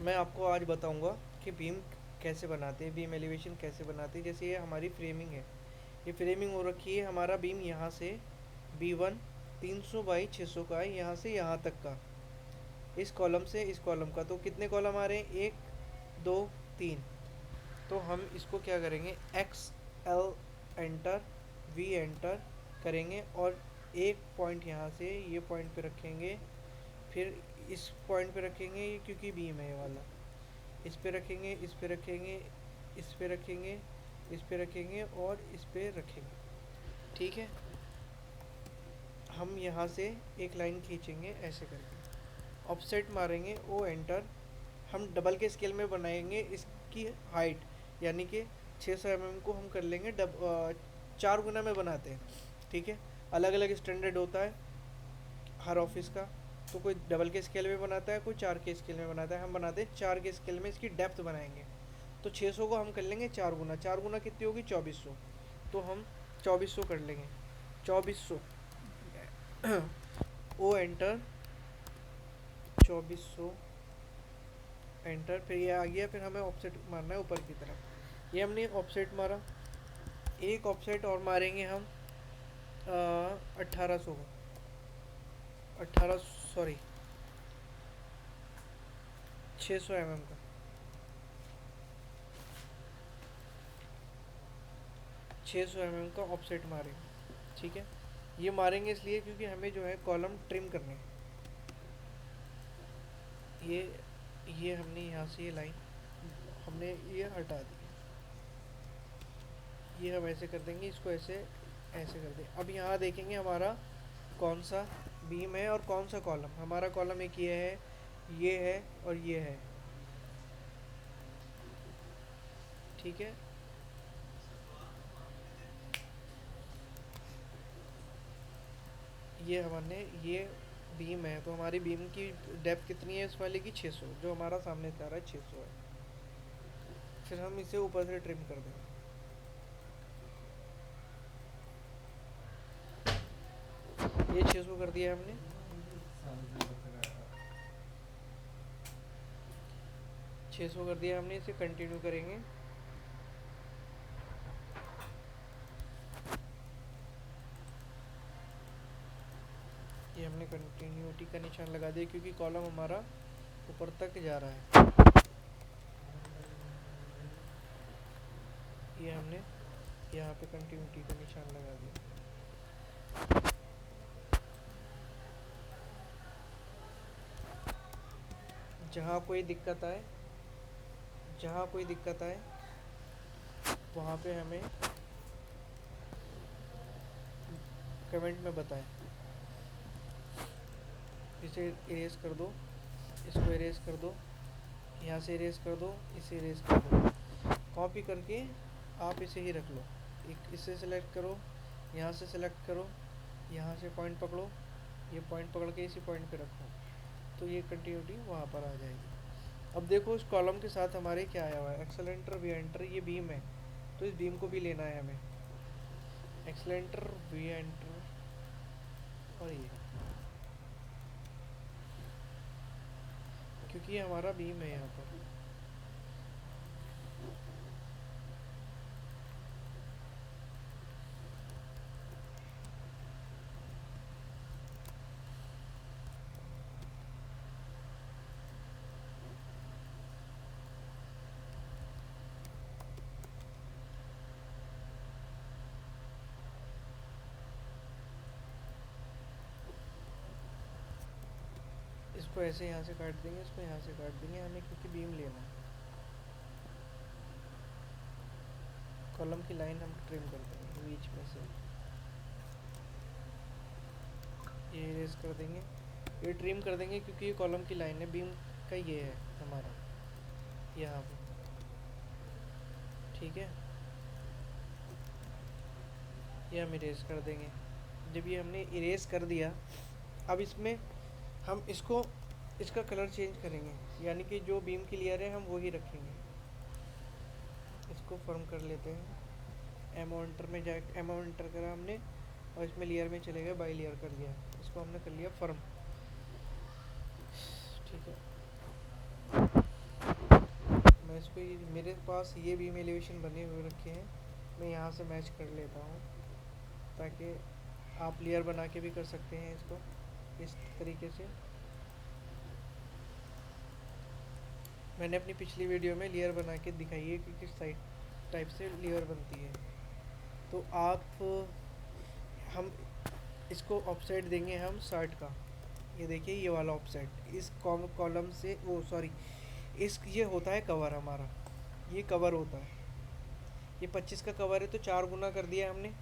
मैं आपको आज बताऊंगा कि बीम कैसे बनाते हैं, बीम एलिवेशन कैसे बनाते हैं। जैसे ये हमारी फ्रेमिंग है, ये फ्रेमिंग हो रखी है, हमारा बीम यहाँ से B1 300 बाई 600 का है, यहाँ से यहाँ तक का, इस कॉलम से इस कॉलम का। तो कितने कॉलम आ रहे हैं, 1 2 3। तो हम इसको क्या करेंगे, XL एंटर, V एंटर करेंगे और एक पॉइंट यहाँ से ये पॉइंट पे रखेंगे, फिर इस पॉइंट पे रखेंगे, ये क्योंकि बीम है ये वाला, इस पे रखेंगे, इस पे रखेंगे, इस पे रखेंगे, इस पे रखेंगे और इस पे रखेंगे। ठीक है, हम यहाँ से एक लाइन खींचेंगे ऐसे करके, ऑफसेट मारेंगे, ओ एंटर। हम डबल के स्केल में बनाएंगे इसकी हाइट, यानी कि 600 mm को हम कर लेंगे 4 गुना में बनाते हैं। ठीक है, अलग अलग स्टैंडर्ड होता है हर ऑफिस का, तो कोई डबल के स्केल में बनाता है, कोई 4 के स्केल में बनाता है। हम बनाते हैं 4 के स्केल में, इसकी डेप्थ बनाएंगे। तो 600 को हम कर लेंगे 4 गुना, 4 गुना कितनी होगी, 2400। तो हम 2400 कर लेंगे, 2400 ओ एंटर, 2400 एंटर। फिर ये आ गया, फिर हमें ऑफसेट मारना है ऊपर की तरफ। ये हमने ऑफसेट मारा, एक ऑफसेट और मारेंगे हम 1800 को, 18, सॉरी 600 mm का, 600 का ऑफसेट मारेंगे। ठीक है, ये मारेंगे इसलिए क्योंकि हमें जो है कॉलम ट्रिम करने हैं। ये हमने यहाँ से ये लाइन हमने ये हटा दी, ये हम ऐसे कर देंगे, इसको ऐसे ऐसे कर दें। अब यहाँ देखेंगे हमारा कौन सा बीम है और कौन सा कॉलम। हमारा कॉलम एक ये है और ये है। ठीक है, ये हमने ये बीम है, तो हमारी बीम की डेप्थ कितनी है इस वाले की, 600, जो हमारा सामने से आ रहा है 600 है। फिर हम इसे ऊपर से ट्रिम कर देंगे। ये 600 कर दिया हमने, 600 कर दिया हमने, इसे कंटिन्यू करेंगे। ये हमने कंटिन्यूटी का निशान लगा दिया क्योंकि कॉलम हमारा ऊपर तक जा रहा है। ये हमने यहाँ पे कंटिन्यूटी का निशान लगा दिया। जहाँ कोई दिक्कत आए, जहाँ कोई दिक्कत आए वहाँ पे हमें कमेंट में बताएं। इसे इरेज कर दो, इसको इरेज कर दो, यहाँ से इरेज कर दो, इसे इरेज कर दो। कॉपी करके आप इसे ही रख लो, एक इसे सेलेक्ट करो, यहाँ से सेलेक्ट करो, यहाँ से पॉइंट पकड़ो, ये पॉइंट पकड़ के इसी पॉइंट पे रखो, तो ये कंटिन्यूटी वहाँ पर आ जाएगी। अब देखो इस कॉलम के साथ हमारे क्या आया हुआ है, एक्सेलेंटर वी एंटर, ये बीम है, तो इस बीम को भी लेना है हमें। एक्सेलेंटर वी एंटर और ये, क्योंकि ये हमारा बीम है यहाँ पर। इसको ऐसे यहाँ से काट देंगे, इसको यहाँ से काट देंगे हमें, क्योंकि बीम लेना है। कॉलम की लाइन हम ट्रिम कर देंगे बीच में से, ये इरेज कर देंगे, ये ट्रिम कर देंगे क्योंकि ये कॉलम की लाइन है, बीम का ये है हमारा यहाँ पे। ठीक है, ये हम इरेज कर देंगे। जब ये हमने इरेज कर दिया, अब इसमें हम इसका कलर चेंज करेंगे, यानी कि जो बीम की लेयर है हम वही रखेंगे। इसको फर्म कर लेते हैं, एमो एंटर में जाए, एमो एंटर करा हमने और इसमें लेयर में चले गए, बाई लेयर कर दिया, इसको हमने कर लिया फर्म। ठीक है, मेरे पास ये बीम एलिवेशन बने हुए रखे हैं, मैं यहाँ से मैच कर लेता हूँ, ताकि आप लेयर बना के भी कर सकते हैं इसको इस तरीके से। मैंने अपनी पिछली वीडियो में लेयर बना के दिखाई है कि किस टाइप से लेयर बनती है। तो आप हम इसको ऑफसेट देंगे हम 60 का। ये देखिए ये वाला ऑफसेट इस कॉलम से, वो सॉरी, इस ये होता है कवर हमारा, ये कवर होता है। ये 25 का कवर है तो 4 गुना कर दिया हमने,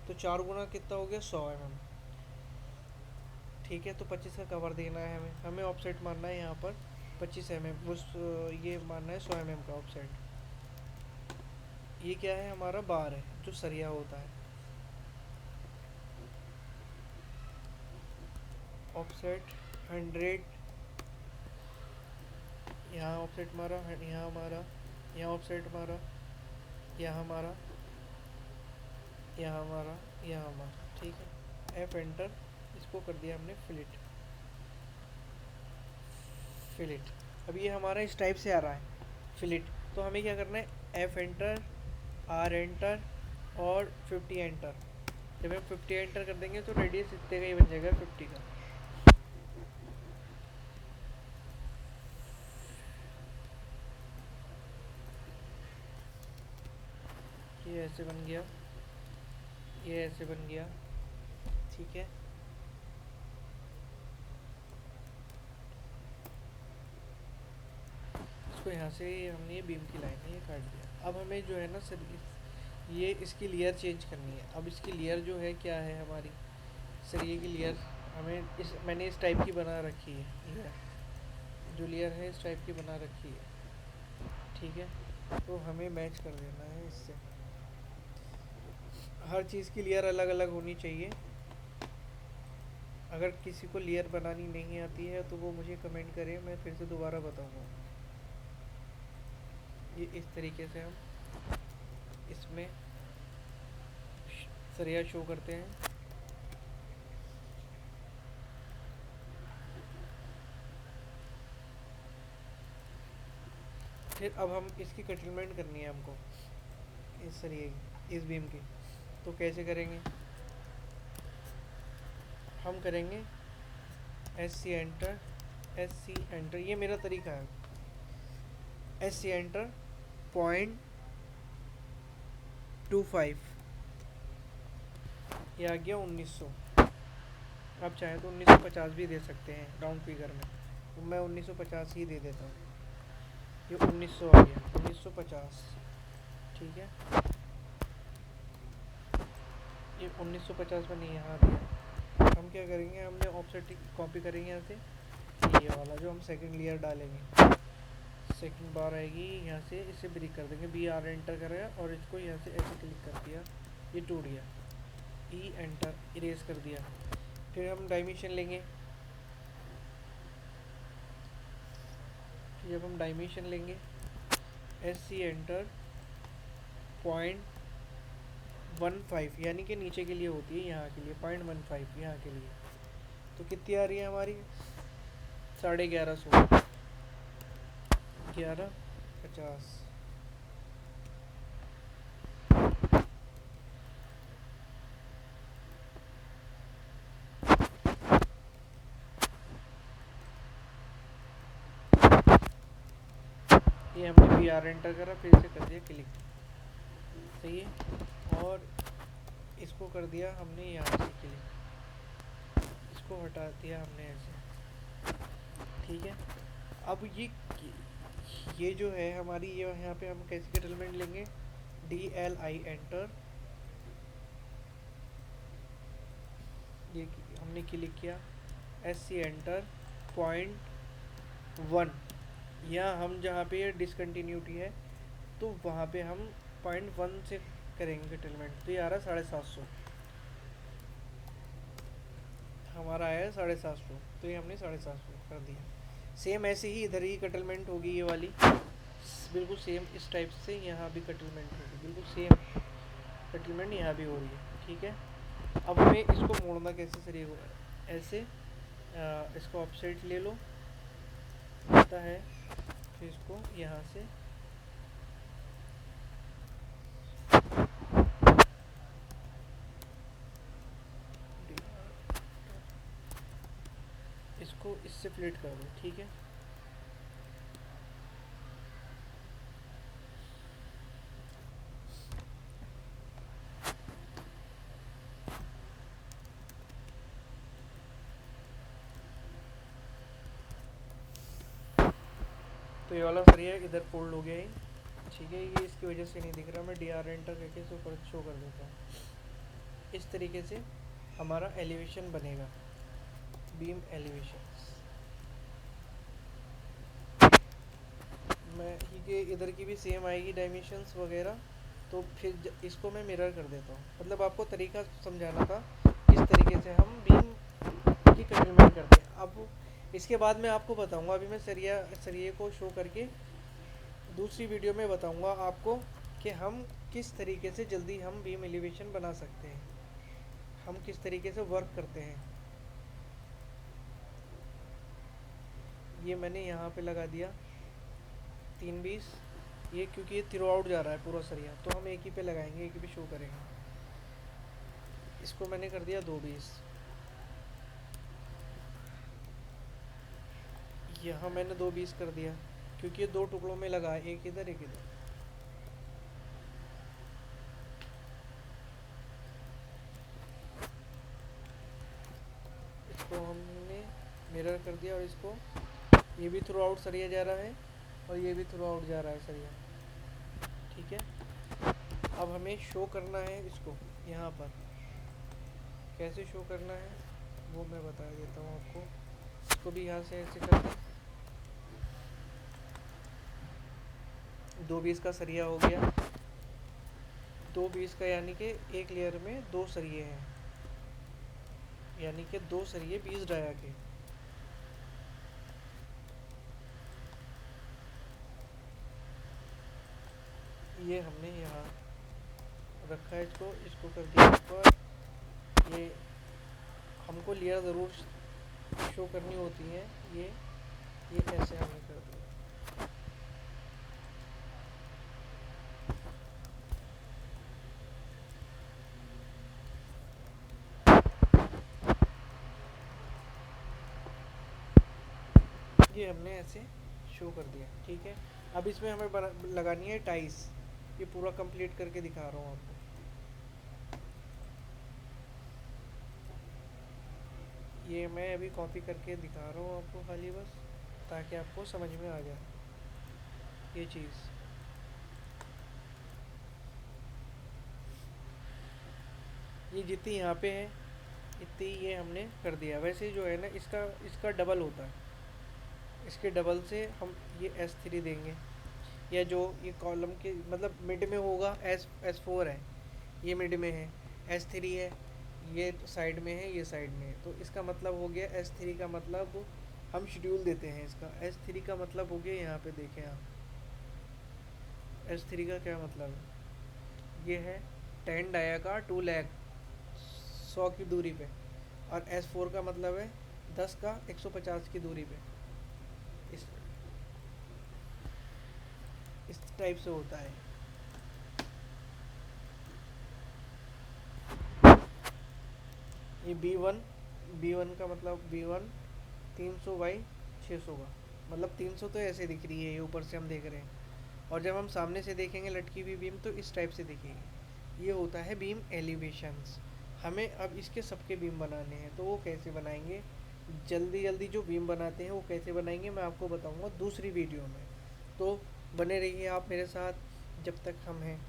तो 4 गुना कितना हो गया 100 mm। ठीक है, तो 25 का कवर देना है हमें, हमें ऑफसेट मारना है यहाँ पर 25 mm, उस ये मारना है 100 mm का ऑफसेट। ये क्या है, हमारा बार है जो सरिया होता है। ऑफसेट 100, यहाँ ऑफसेट मारा, यहाँ मारा, यहाँ ऑफसेट मारा, यहाँ मारा, यहाँ मारा, यहाँ मारा। ठीक है, एफ एंटर, इसको कर दिया हमने फिलिट। फिलिट अब ये हमारा इस टाइप से आ रहा है फिलिट। तो हमें क्या करना है, एफ एंटर, आर एंटर और 50 एंटर। जब हम 50 एंटर कर देंगे तो रेडियस इतने का ही बन जाएगा, 50 का। ये ऐसे बन गया, ये ऐसे बन गया। ठीक है, इसको यहाँ से हमने ये बीम की लाइन है ये काट दिया। अब हमें जो है ना सर, ये इसकी लेयर चेंज करनी है। अब इसकी लेयर जो है क्या है हमारी, सरिये की लेयर हमें मैंने इस टाइप की बना रखी है, लेयर जो लेयर है इस टाइप की बना रखी है। ठीक है, तो हमें मैच कर देना है इससे। हर चीज़ की लेयर अलग अलग होनी चाहिए। अगर किसी को लेयर बनानी नहीं आती है तो वो मुझे कमेंट करे, मैं फिर से दोबारा बताऊंगा। ये इस तरीके से हम इसमें सरिया शो करते हैं। फिर अब हम इसकी कटलमेंट करनी है हमको, इस सरिये की, इस बीम की। तो कैसे करेंगे, हम करेंगे S C enter, S C enter, ये मेरा तरीका है। एस सी एंटर 0.25, ये आ गया 1900। आप चाहें तो 1950 भी दे सकते हैं राउंड फिगर में, तो मैं 1950 ही दे देता हूँ। ये 1900 आ गया, 1950। ठीक है, ये 1950 मैंने यहाँ दिया। हम क्या करेंगे, हमने ऑफसेट कॉपी करेंगे यहाँ से, ये वाला जो हम सेकंड लेयर डालेंगे, सेकंड बार आएगी यहाँ से, इसे ब्रेक कर देंगे, बी आर एंटर करेगा और इसको यहाँ से ऐसे क्लिक कर दिया, ये टूट गया, ई एंटर, इरेज कर दिया। फिर हम डायमेंशन लेंगे, जब हम डायमेंशन लेंगे एस सी एंटर 0.15, यानी कि नीचे के लिए होती है, यहाँ के लिए 0.15 यहाँ के लिए। तो कितनी आ रही है हमारी, 1150, 1150। ये हमने बी आर एंटर करा, फिर से कर दिया क्लिक, सही है। और इसको कर दिया हमने यहाँ से क्लिक, इसको हटा दिया हमने ऐसे। ठीक है, अब ये जो है हमारी, ये यहाँ पे हम कैसे सेटलमेंट लेंगे, डी एल आई एंटर, ये हमने क्लिक किया, एस सी एंटर 0.1, यहाँ हम जहाँ पे ये डिसकंटिन्यूटी है तो वहाँ पे हम 0.1 से करेंगे सेटलमेंट। तो ये आ रहा है 750, हमारा आया 750, तो ये हमने 750 कर दिया। सेम ऐसे ही इधर ही कटलमेंट होगी, ये वाली बिल्कुल सेम इस टाइप से यहाँ भी कटलमेंट होगी, बिल्कुल सेम कटलमेंट यहाँ भी हो रही है। ठीक है, अब हमें इसको मोड़ना कैसे सही होगा, ऐसे इसको ऑफसेट ले लो, होता है, फिर इसको यहाँ से इससे प्लेट कर दो, ठीक है। तो ये वाला सरिया इधर फोल्ड हो गया है, ठीक है। ये इसकी वजह से नहीं दिख रहा, मैं डी आर एंटर करके इसको ऊपर शो कर देता हूँ। इस तरीके से हमारा एलिवेशन बनेगा, बीम एलिवेशन। मैं ये इधर की भी सेम आएगी डायमेंशंस वगैरह, तो फिर इसको मैं मिरर कर देता हूँ। मतलब आपको तरीका समझाना था किस तरीके से हम बीम की कंप्लीमेंट करते हैं। अब इसके बाद मैं आपको बताऊंगा, अभी मैं सरिये को शो करके दूसरी वीडियो में बताऊंगा आपको कि हम किस तरीके से जल्दी हम बीम एलिवेशन बना सकते हैं, हम किस तरीके से वर्क करते हैं। ये मैंने यहाँ पे लगा दिया 320, ये क्योंकि ये थ्रू आउट जा रहा है पूरा सरिया, तो हम एक ही पे लगाएंगे, एक ही पे शो करेंगे। इसको मैंने कर दिया 220, यहाँ मैंने 220 कर दिया क्योंकि ये दो टुकड़ों में लगा है, एक इधर एक इधर। इसको हमने मिरर कर दिया और इसको, ये भी थ्रू आउट सरिया जा रहा है और ये भी थ्रू आउट जा रहा है सरिया, ठीक है। अब हमें शो करना है इसको यहाँ पर, कैसे शो करना है वो मैं बता देता हूँ आपको। इसको भी यहाँ से ऐसे कर दें, 220 का सरिया हो गया, 220 का यानी कि एक लेयर में 2 सरिये हैं, यानी कि 2 सरिये 20 डाया के। ये हमने यहाँ रखा है, इसको इसको कर दिया ऊपर। ये हमको लेयर ज़रूर शो करनी होती है, ये ऐसे हमने कर दिया। ये हमने ऐसे शो कर दिया, ठीक है। अब इसमें हमें लगानी है टाइस, ये पूरा कंप्लीट करके दिखा रहा हूँ आपको। ये मैं अभी कॉपी करके दिखा रहा हूँ आपको, खाली बस ताकि आपको समझ में आ जाए ये चीज़। ये जितनी यहाँ पे है इतनी ये हमने कर दिया। वैसे जो है ना, इसका डबल होता है, इसके डबल से हम ये S3 देंगे, या जो ये कॉलम के मतलब मिड में होगा S4 है, ये मिड में है, S3 है, ये साइड में है, ये साइड में है। तो इसका मतलब हो गया S3 का मतलब हम शेड्यूल देते हैं इसका। S3 का मतलब हो गया, यहाँ पे देखें आप, S3 का क्या मतलब है, ये है 10 डाया का 2 लैग 100 की दूरी पे, और S4 का मतलब है 10 का 150 की दूरी पे। इस टाइप से होता है। ये B1 का मतलब B1 300 बाई 600 का मतलब 300 तो ऐसे दिख रही है, ये ऊपर से हम देख रहे हैं, और जब हम सामने से देखेंगे लटकी हुई बीम तो इस टाइप से दिखेगी। ये होता है बीम एलिवेशंस। हमें अब इसके सबके बीम बनाने हैं, तो वो कैसे बनाएंगे, जल्दी जल्दी जो बीम बनाते हैं वो कैसे बनाएंगे मैं आपको बताऊंगा दूसरी वीडियो में। तो बने रहिए आप मेरे साथ जब तक हम हैं।